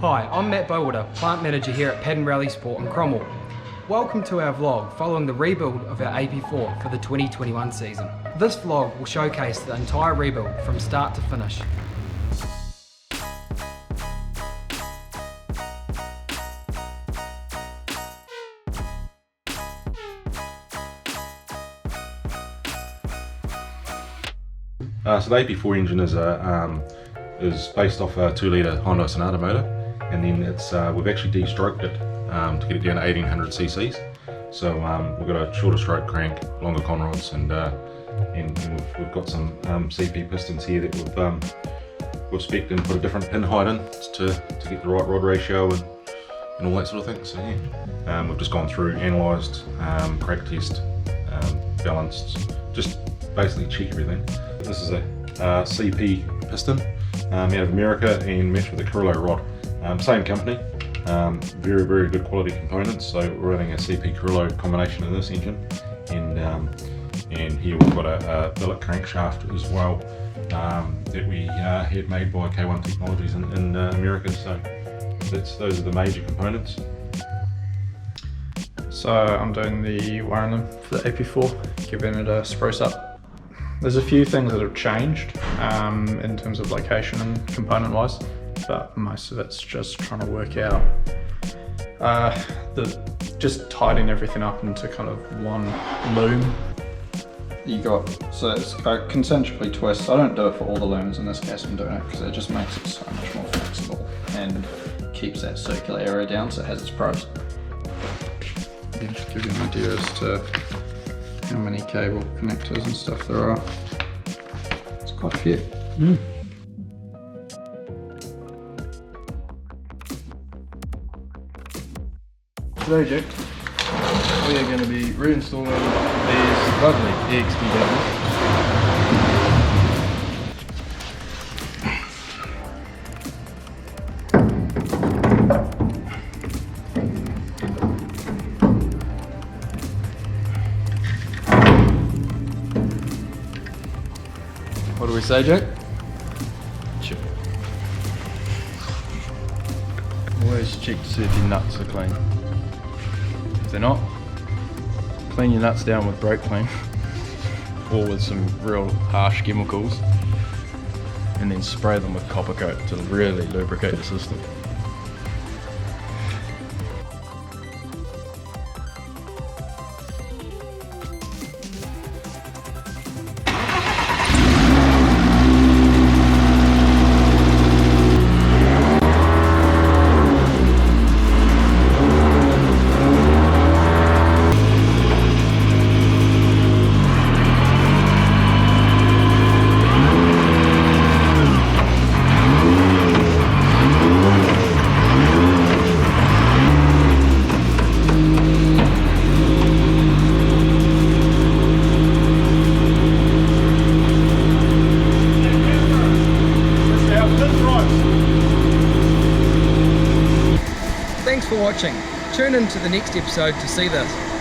Hi, I'm Matt Bowater, Plant Manager here at Paddon Rallysport in Cromwell. Welcome to our vlog following the rebuild of our AP4 for the 2021 season. This vlog will showcase the entire rebuild from start to finish. So the AP4 engine is based off a 2-litre Hyundai Sonata motor, and then we've actually de-stroked it to get it down to 1800 cc's. So we've got a shorter stroke crank, longer conrods, and we've got some CP pistons here that we've spec'd and put a different pin height in to get the right rod ratio and all that sort of thing. So yeah, we've just gone through, analysed, crack test, balanced, just basically check everything. This is a CP piston out of America and matched with a Carrillo rod. Same company, very, very good quality components. So we're running a CP Carrillo combination in this engine, and here we've got a billet crankshaft as well that we had made by K1 Technologies in America. So those are the major components. So I'm doing the wiring for the AP4, giving it a spruce up. There's a few things that have changed in terms of location and component wise, but most of it's just trying to work out just tidying everything up into kind of one loom. So it's a concentrically twist. I don't do it for all the looms. In this case I'm doing it because it just makes it so much more flexible and keeps that circular area down, so it has its pros. Yeah, just give you an idea as to how many cable connectors and stuff there are. It's quite a few. Today, Jack, we are going to be reinstalling these lovely EXP cables. What do we say, Jack? Sure. Always check to see if your nuts are clean. If they're not, clean your nuts down with brake clean or with some real harsh chemicals, and then spray them with copper coat to really lubricate the system. Thanks for watching. Tune in to the next episode to see this.